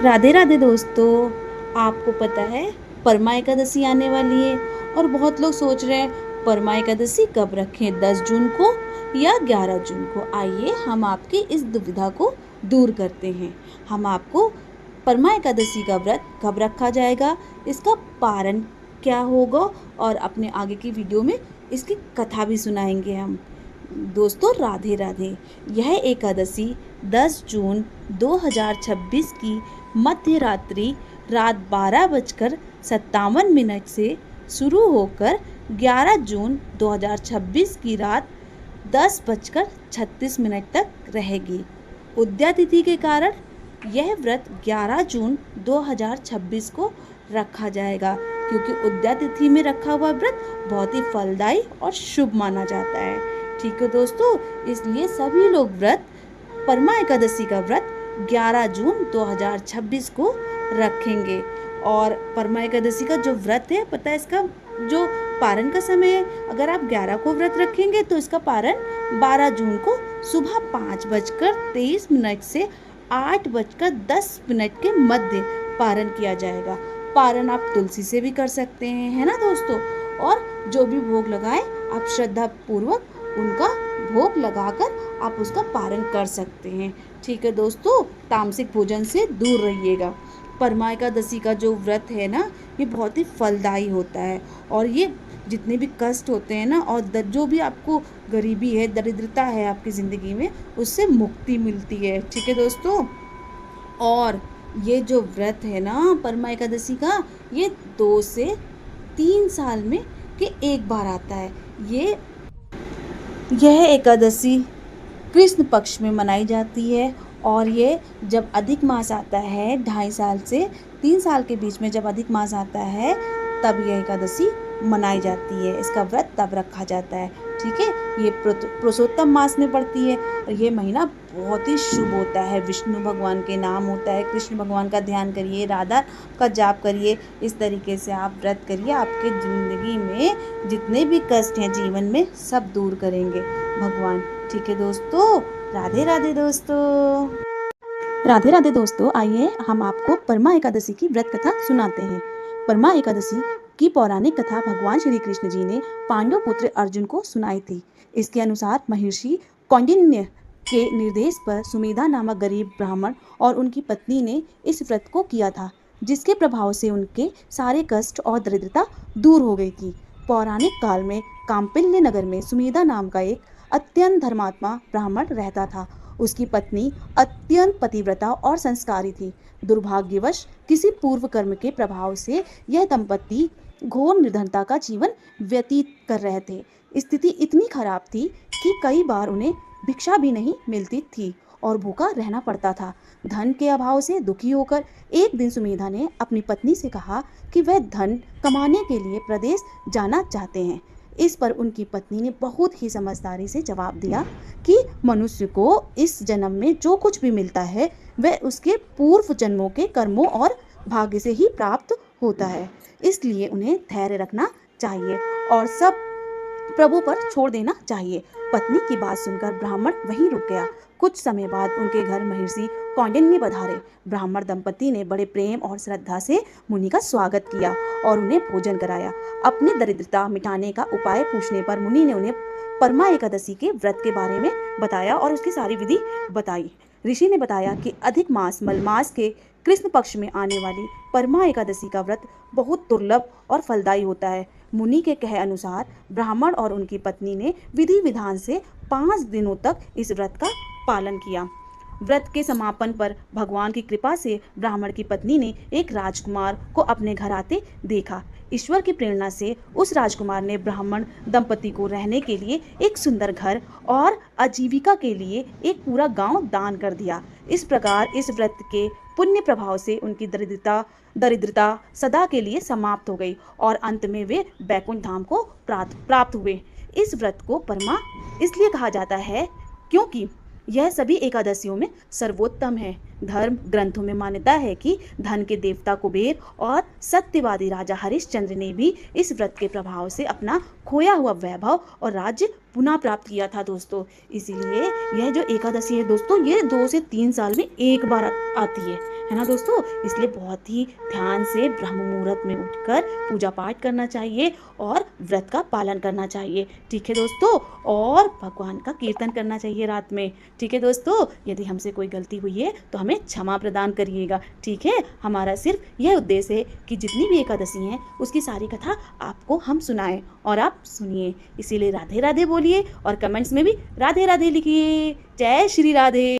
राधे राधे दोस्तों। आपको पता है परमा एकादशी आने वाली है और बहुत लोग सोच रहे हैं परमा एकादशी कब रखें, 10 जून को या 11 जून को। आइए हम आपकी इस दुविधा को दूर करते हैं। हम आपको परमा एकादशी का व्रत कब रखा जाएगा, इसका पारण क्या होगा और अपने आगे की वीडियो में इसकी कथा भी सुनाएंगे हम। दोस्तों राधे राधे। यह एकादशी 10 जून 2026 की मध्य रात्रि रात 12:57 से शुरू होकर 11 जून 2026 की रात 10:36 तक रहेगी। उदया तिथि के कारण यह व्रत 11 जून 2026 को रखा जाएगा, क्योंकि उदया तिथि में रखा हुआ व्रत बहुत ही फलदायी और शुभ माना जाता है। ठीक है दोस्तों, इसलिए सभी लोग व्रत परमा एकादशी का व्रत 11 जून 2026 को रखेंगे। और परमा एकादशी का जो व्रत है, पता है इसका जो पारण का समय है, अगर आप 11 को व्रत रखेंगे तो इसका पारण 12 जून को सुबह 5:23 से 8:10 के मध्य पारण किया जाएगा। पारण आप तुलसी से भी कर सकते हैं, है ना दोस्तों। और जो भी भोग लगाए आप श्रद्धा पूर्वक उनका भोग लगाकर आप उसका पारण कर सकते हैं। ठीक है दोस्तों, तामसिक भोजन से दूर रहिएगा। परमा एकादशी का जो व्रत है ना, ये बहुत ही फलदायी होता है और ये जितने भी कष्ट होते हैं ना, और जो भी आपको गरीबी है, दरिद्रता है आपकी ज़िंदगी में, उससे मुक्ति मिलती है। ठीक है दोस्तों। और ये जो व्रत है ना परमा एकादशी का, ये 2 से 3 साल में के एक बार आता है। यह एकादशी कृष्ण पक्ष में मनाई जाती है और ये जब अधिक मास आता है, 2.5 साल से 3 साल के बीच में जब अधिक मास आता है, तब यह एकादशी मनाई जाती है। इसका व्रत तब रखा जाता है। ठीक है, ये पुरुषोत्तम मास में पड़ती है और ये महीना बहुत ही शुभ होता है। विष्णु भगवान के नाम होता है, कृष्ण भगवान का ध्यान करिए, राधा का जाप करिए। इस तरीके से आप व्रत करिए, आपके ज़िंदगी में जितने भी कष्ट हैं जीवन में, सब दूर करेंगे भगवान। ठीक है दोस्तों, राधे राधे दोस्तों। राधे राधे दोस्तों, आइए हम आपको परमा एकादशी की व्रत कथा सुनाते हैं। परमा एकादशी की पौराणिक कथा भगवान श्री कृष्ण जी ने पांडव पुत्र अर्जुन को सुनाई थी। इसके अनुसार महर्षि कौंडिन्य के निर्देश पर सुमेधा नामक गरीब ब्राह्मण और उनकी पत्नी ने इस व्रत को किया था, जिसके प्रभाव से उनके सारे कष्ट और दरिद्रता दूर हो गई थी। पौराणिक काल में काम्पिल्य नगर में सुमेधा नाम का एक अत्यंत धर्मात्मा ब्राह्मण रहता था। उसकी पत्नी अत्यंत पतिव्रता और संस्कारी थी। दुर्भाग्यवश किसी पूर्व कर्म के प्रभाव से यह दंपति घोर निर्धनता का जीवन व्यतीत कर रहे थे। स्थिति इतनी खराब थी कि कई बार उन्हें भिक्षा भी नहीं मिलती थी और भूखा रहना पड़ता था। धन के अभाव से दुखी होकर एक दिन सुमेधा ने अपनी पत्नी से कहा कि वह धन कमाने के लिए प्रदेश जाना चाहते हैं। इस पर उनकी पत्नी ने बहुत ही समझदारी से जवाब दिया कि मनुष्य को इस जन्म में जो कुछ भी मिलता है वह उसके पूर्व जन्मों के कर्मों और भाग्य से ही प्राप्त होता है, इसलिए उन्हें धैर्य रखना चाहिए और सब प्रभु पर छोड़ देना चाहिए। पत्नी की बात सुनकर ब्राह्मण वहीं रुक गया। कुछ समय बाद उनके घर महर्षि कौंडिन्य पधारे। ब्राह्मण दंपति ने बड़े प्रेम और श्रद्धा से मुनि का स्वागत किया और उन्हें भोजन कराया। अपनी दरिद्रता मिटाने का उपाय पूछने पर मुनि ने उन्हें परमा एकादशी के व्रत के बारे में बताया और उसकी सारी विधि बताई। ऋषि ने बताया कि अधिक मास मलमास के कृष्ण पक्ष में आने वाली परमा एकादशी का व्रत बहुत दुर्लभ और फलदायी होता है। मुनि के कहे अनुसार ब्राह्मण और उनकी पत्नी ने विधि विधान से 5 दिनों तक इस व्रत का पालन किया। व्रत के समापन पर भगवान की कृपा से ब्राह्मण की पत्नी ने एक राजकुमार को अपने घर आते देखा। ईश्वर की प्रेरणा से उस राजकुमार ने ब्राह्मण दंपति को रहने के लिए एक सुंदर घर और आजीविका के लिए एक पूरा गांव दान कर दिया। इस प्रकार इस व्रत के पुण्य प्रभाव से उनकी दरिद्रता सदा के लिए समाप्त हो गई और अंत में वे बैकुंठ धाम को प्राप्त हुए। इस व्रत को परमा इसलिए कहा जाता है क्योंकि यह सभी एकादशियों में सर्वोत्तम है। धर्म ग्रंथों में मान्यता है कि धन के देवता कुबेर और सत्यवादी राजा हरिश्चंद्र ने भी इस व्रत के प्रभाव से अपना खोया हुआ वैभव और राज्य पुनः प्राप्त किया था दोस्तों। इसीलिए यह जो एकादशी है दोस्तों, ये 2 से 3 साल में एक बार आती है। है ना दोस्तों। इसलिए बहुत ही ध्यान से ब्रह्म मुहूर्त में उठकर पूजा पाठ करना चाहिए और व्रत का पालन करना चाहिए, ठीक है दोस्तों। और भगवान का कीर्तन करना चाहिए रात में, ठीक है दोस्तों। यदि हमसे कोई गलती हुई है तो हमें क्षमा प्रदान करिएगा, ठीक है। हमारा सिर्फ यह उद्देश्य है कि जितनी भी एकादशी हैं उसकी सारी कथा आपको हम सुनाएं और आप सुनिए। इसीलिए राधे राधे बोलिए और कमेंट्स में भी राधे राधे लिखिए। जय श्री राधे।